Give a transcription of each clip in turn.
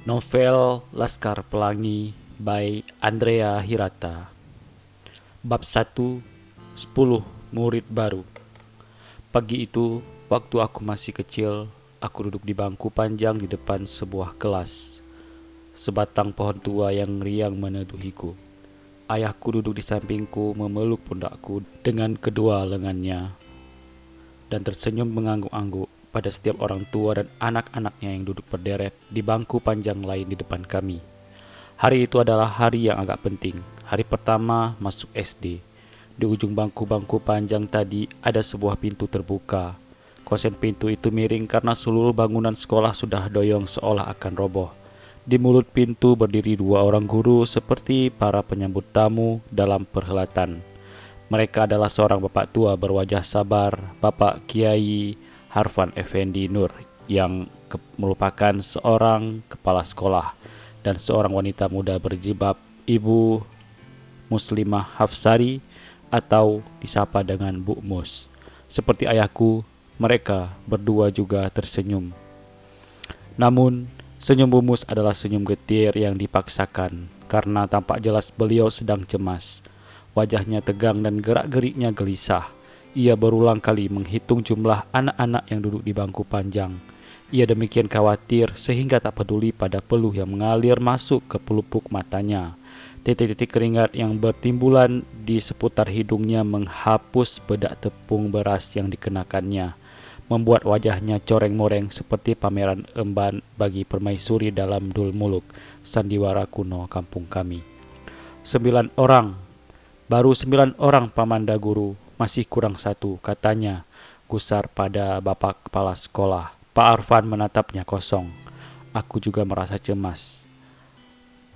Novel Laskar Pelangi by Andrea Hirata. Bab 1, 10 Murid Baru. Pagi itu, waktu aku masih kecil, aku duduk di bangku panjang di depan sebuah kelas. Sebatang pohon tua yang riang meneduhiku. Ayahku duduk di sampingku memeluk pundakku dengan kedua lengannya dan tersenyum mengangguk-angguk pada setiap orang tua dan anak-anaknya yang duduk berderet di bangku panjang lain di depan kami. Hari itu adalah hari yang agak penting, hari pertama masuk SD. Di ujung bangku-bangku panjang tadi ada sebuah pintu terbuka. Kosen pintu itu miring karena seluruh bangunan sekolah sudah doyong seolah akan roboh. Di mulut pintu berdiri dua orang guru seperti para penyambut tamu dalam perhelatan. Mereka adalah seorang bapak tua berwajah sabar, Bapak Kiai Harfan Effendi Nur, yang merupakan seorang kepala sekolah, dan seorang wanita muda berjilbab, Ibu Muslimah Hafsari, atau disapa dengan Bu Mus. Seperti ayahku, mereka berdua juga tersenyum. Namun, senyum Bu Mus adalah senyum getir yang dipaksakan, karena tampak jelas beliau sedang cemas. Wajahnya tegang dan gerak-geriknya gelisah. Ia berulang kali menghitung jumlah anak-anak yang duduk di bangku panjang. Ia demikian khawatir sehingga tak peduli pada peluh yang mengalir masuk ke pelupuk matanya. Titik-titik keringat yang bertimbulan di seputar hidungnya menghapus bedak tepung beras yang dikenakannya, membuat wajahnya coreng-moreng seperti pameran emban bagi permaisuri dalam dul muluk sandiwara kuno kampung kami. 9 orang. Baru 9 orang, Pamanda Guru. Masih kurang satu, katanya, gusar pada bapak kepala sekolah. Pak Arfan menatapnya kosong. Aku juga merasa cemas.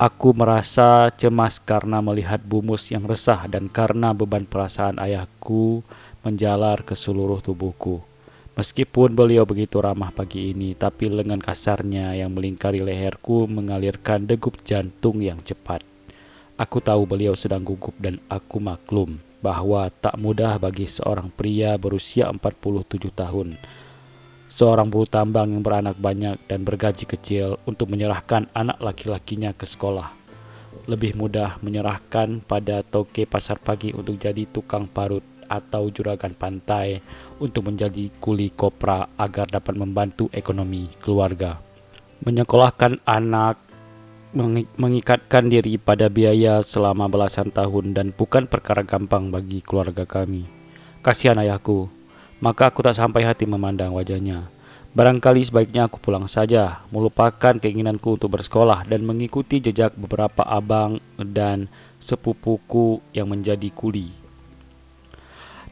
Aku merasa cemas karena melihat Bumus yang resah dan karena beban perasaan ayahku menjalar ke seluruh tubuhku. Meskipun beliau begitu ramah pagi ini, tapi lengan kasarnya yang melingkari leherku mengalirkan degup jantung yang cepat. Aku tahu beliau sedang gugup dan aku maklum bahwa tak mudah bagi seorang pria berusia 47 tahun, seorang buruh tambang yang beranak banyak dan bergaji kecil untuk menyerahkan anak laki-lakinya ke sekolah. Lebih mudah menyerahkan pada toke pasar pagi untuk jadi tukang parut atau juragan pantai untuk menjadi kuli kopra agar dapat membantu ekonomi keluarga. Menyekolahkan anak mengikatkan diri pada biaya selama belasan tahun dan bukan perkara gampang bagi keluarga kami. Kasihan ayahku, maka aku tak sampai hati memandang wajahnya. Barangkali sebaiknya aku pulang saja, melupakan keinginanku untuk bersekolah dan mengikuti jejak beberapa abang dan sepupuku yang menjadi kuli.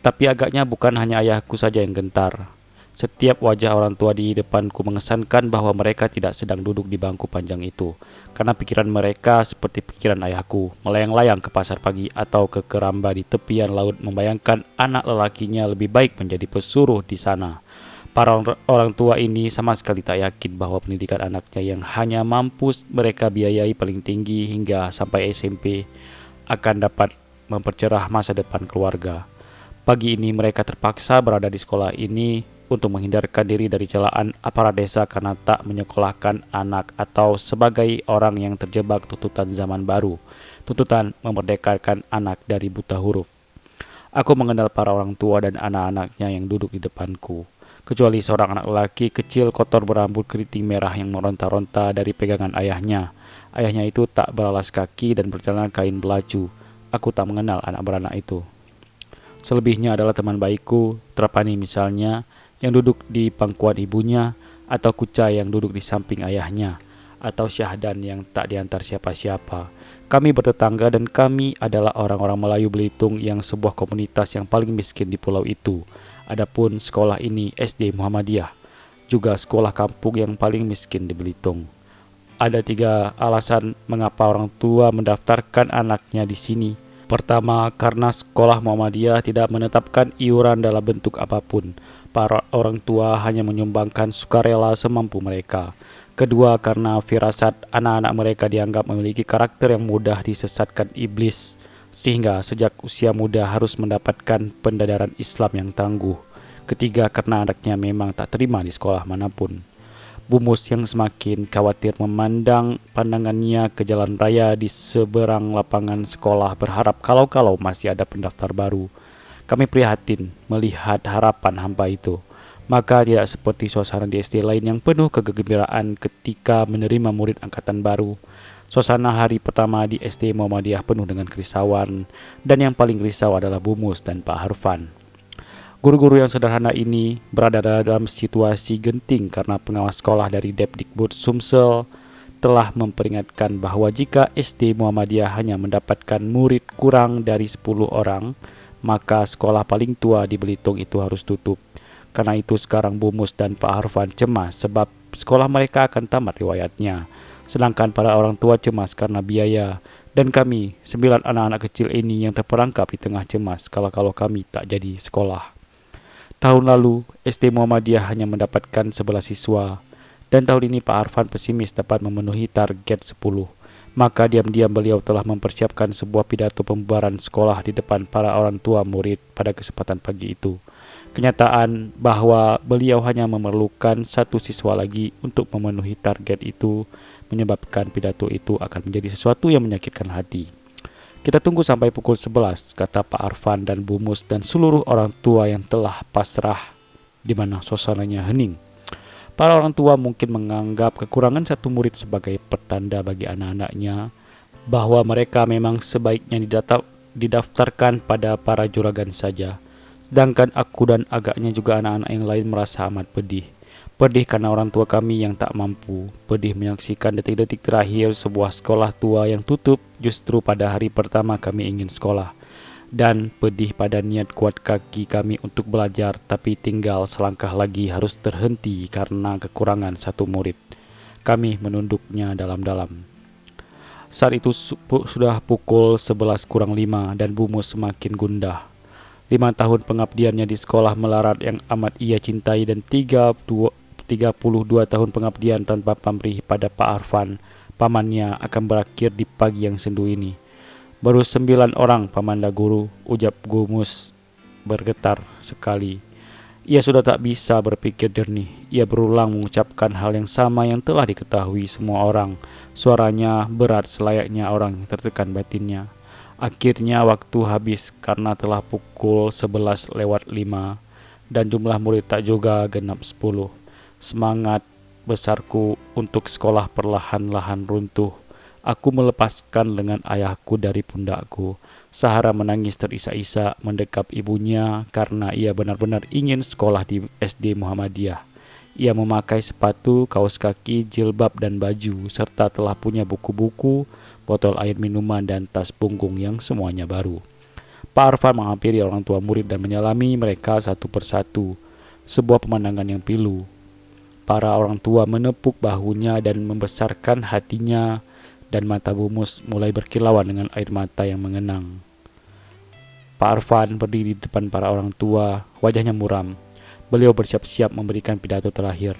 Tapi agaknya bukan hanya ayahku saja yang gentar. Setiap wajah orang tua di depanku mengesankan bahwa mereka tidak sedang duduk di bangku panjang itu, karena pikiran mereka seperti pikiran ayahku, melayang-layang ke pasar pagi atau ke keramba di tepian laut membayangkan anak lelakinya lebih baik menjadi pesuruh di sana. Para orang tua ini sama sekali tak yakin bahwa pendidikan anaknya yang hanya mampu mereka biayai paling tinggi hingga sampai SMP akan dapat mempercerah masa depan keluarga. Pagi ini mereka terpaksa berada di sekolah ini untuk menghindarkan diri dari celaan aparat desa karena tak menyekolahkan anak atau sebagai orang yang terjebak tuntutan zaman baru, tuntutan memerdekakan anak dari buta huruf. Aku mengenal para orang tua dan anak-anaknya yang duduk di depanku, kecuali seorang anak laki kecil kotor berambut keriting merah yang meronta-ronta dari pegangan ayahnya. Ayahnya itu tak beralas kaki dan berjalan kain belacu. Aku tak mengenal anak beranak itu. Selebihnya adalah teman baikku, Trapani misalnya, yang duduk di pangkuan ibunya, atau Kucai yang duduk di samping ayahnya, atau Syahdan yang tak diantar siapa-siapa. Kami bertetangga dan kami adalah orang-orang Melayu Belitung yang sebuah komunitas yang paling miskin di pulau itu. Adapun sekolah ini SD Muhammadiyah, juga sekolah kampung yang paling miskin di Belitung. Ada 3 alasan mengapa orang tua mendaftarkan anaknya di sini. Pertama, karena sekolah Muhammadiyah tidak menetapkan iuran dalam bentuk apapun. Para orang tua hanya menyumbangkan sukarela semampu mereka. Kedua, karena firasat anak-anak mereka dianggap memiliki karakter yang mudah disesatkan iblis, sehingga sejak usia muda harus mendapatkan pendadaran Islam yang tangguh. Ketiga, karena anaknya memang tak terima di sekolah manapun. Bumus yang semakin khawatir memandang pandangannya ke jalan raya di seberang lapangan sekolah berharap kalau-kalau masih ada pendaftar baru. Kami prihatin melihat harapan hampa itu. Maka tidak seperti suasana di SD lain yang penuh kegembiraan ketika menerima murid angkatan baru. Suasana hari pertama di SD Muhammadiyah penuh dengan kerisauan, dan yang paling risau adalah Bumus dan Pak Harfan. Guru-guru yang sederhana ini berada dalam situasi genting karena pengawas sekolah dari Depdikbud Sumsel telah memperingatkan bahwa jika SD Muhammadiyah hanya mendapatkan murid kurang dari 10 orang, maka sekolah paling tua di Belitung itu harus tutup. Karena itu sekarang Bumus dan Pak Harfan cemas sebab sekolah mereka akan tamat riwayatnya. Sedangkan para orang tua cemas karena biaya. Dan kami, 9 anak-anak kecil ini yang terperangkap di tengah cemas kalau kami tak jadi sekolah. Tahun lalu, SD Muhammadiyah hanya mendapatkan 11 siswa, dan tahun ini Pak Arfan pesimis dapat memenuhi target 10. Maka diam-diam beliau telah mempersiapkan sebuah pidato pembubaran sekolah di depan para orang tua murid pada kesempatan pagi itu. Kenyataan bahwa beliau hanya memerlukan 1 siswa lagi untuk memenuhi target itu menyebabkan pidato itu akan menjadi sesuatu yang menyakitkan hati. Kita tunggu sampai pukul 11, kata Pak Arfan dan Bumus dan seluruh orang tua yang telah pasrah di mana suasananya hening. Para orang tua mungkin menganggap kekurangan 1 murid sebagai pertanda bagi anak-anaknya bahwa mereka memang sebaiknya didaftarkan pada para juragan saja. Sedangkan aku dan agaknya juga anak-anak yang lain merasa amat pedih. Pedih karena orang tua kami yang tak mampu. Pedih menyaksikan detik-detik terakhir sebuah sekolah tua yang tutup justru pada hari pertama kami ingin sekolah. Dan pedih pada niat kuat kaki kami untuk belajar tapi tinggal selangkah lagi harus terhenti karena kekurangan 1 murid. Kami menunduknya dalam-dalam. Saat itu sudah pukul 11 kurang 5 dan Bumus semakin gundah. 5 tahun pengabdiannya di sekolah melarat yang amat ia cintai dan 32 tahun pengabdian tanpa pamrih pada Pak Arfan, pamannya, akan berakhir di pagi yang sendu ini. Baru 9 orang pamanda guru, ucap Bumus bergetar sekali. Ia sudah tak bisa berpikir jernih. Ia berulang mengucapkan hal yang sama yang telah diketahui semua orang. Suaranya berat selayaknya orang yang tertekan batinnya. Akhirnya waktu habis karena telah pukul 11 lewat 5 dan jumlah murid tak juga genap 10. Semangat besarku untuk sekolah perlahan-lahan runtuh. Aku melepaskan lengan ayahku dari pundakku. Sahara menangis terisak-isak mendekap ibunya karena ia benar-benar ingin sekolah di SD Muhammadiyah. Ia memakai sepatu, kaos kaki, jilbab dan baju, serta telah punya buku-buku, botol air minuman dan tas punggung yang semuanya baru. Pak Arfan menghampiri orang tua murid dan menyalami mereka satu persatu. Sebuah pemandangan yang pilu. Para orang tua menepuk bahunya dan membesarkan hatinya, dan mata Bumus mulai berkilauan dengan air mata yang mengenang. Pak Arfan berdiri di depan para orang tua, wajahnya muram. Beliau bersiap-siap memberikan pidato terakhir.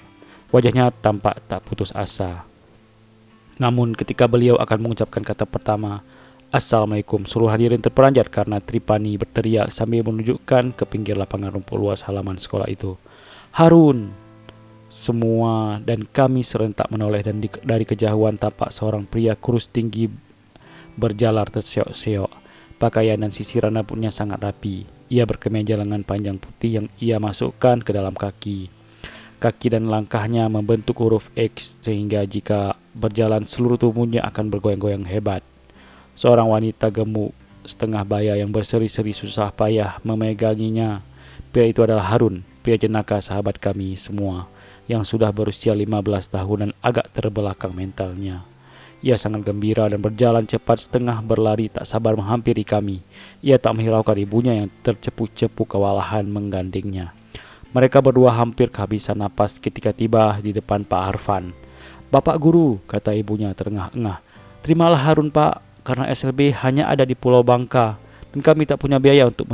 Wajahnya tampak tak putus asa. Namun ketika beliau akan mengucapkan kata pertama, Assalamualaikum, seluruh hadirin terperanjat karena Tripani berteriak sambil menunjukkan ke pinggir lapangan rumput luas halaman sekolah itu. Harun! Semua dan kami serentak menoleh dan dari kejauhan tampak seorang pria kurus tinggi berjalar terseok-seok. Pakaian dan sisiran rambutnya sangat rapi. Ia berkemeja lengan panjang putih yang ia masukkan ke dalam kaki. Kaki dan langkahnya membentuk huruf X sehingga jika berjalan seluruh tubuhnya akan bergoyang-goyang hebat. Seorang wanita gemuk setengah baya yang berseri-seri susah payah memeganginya. Pria itu adalah Harun, pria jenaka sahabat kami semua, yang sudah berusia 15 tahun dan agak terbelakang mentalnya. Ia sangat gembira dan berjalan cepat setengah berlari tak sabar menghampiri kami. Ia tak menghiraukan ibunya yang tercepu-cepu kewalahan menggandengnya. Mereka berdua hampir kehabisan napas ketika tiba di depan Pak Arfan. Bapak guru, kata ibunya terengah-engah. Terimalah Harun Pak, karena SLB hanya ada di Pulau Bangka dan kami tak punya biaya untuk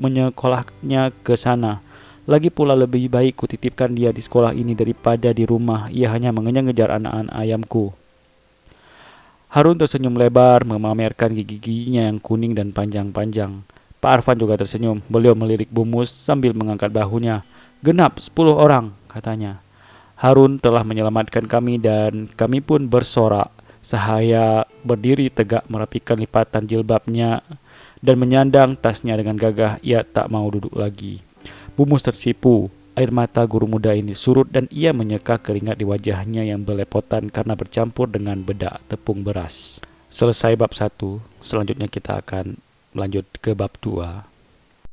menyekolahnya ke sana. Lagi pula lebih baik kutitipkan dia di sekolah ini daripada di rumah. Ia hanya mengejar anak-anak ayamku. Harun tersenyum lebar memamerkan gigi-giginya yang kuning dan panjang-panjang. Pak Arfan juga tersenyum. Beliau melirik Bumus sambil mengangkat bahunya. Genap 10 orang, katanya. Harun telah menyelamatkan kami dan kami pun bersorak. Sahaya berdiri tegak merapikan lipatan jilbabnya dan menyandang tasnya dengan gagah. Ia tak mau duduk lagi. Bumus tersipu. Air mata guru muda ini surut dan ia menyeka keringat di wajahnya yang belepotan karena bercampur dengan bedak tepung beras. Selesai bab 1, selanjutnya kita akan melanjut ke bab 2.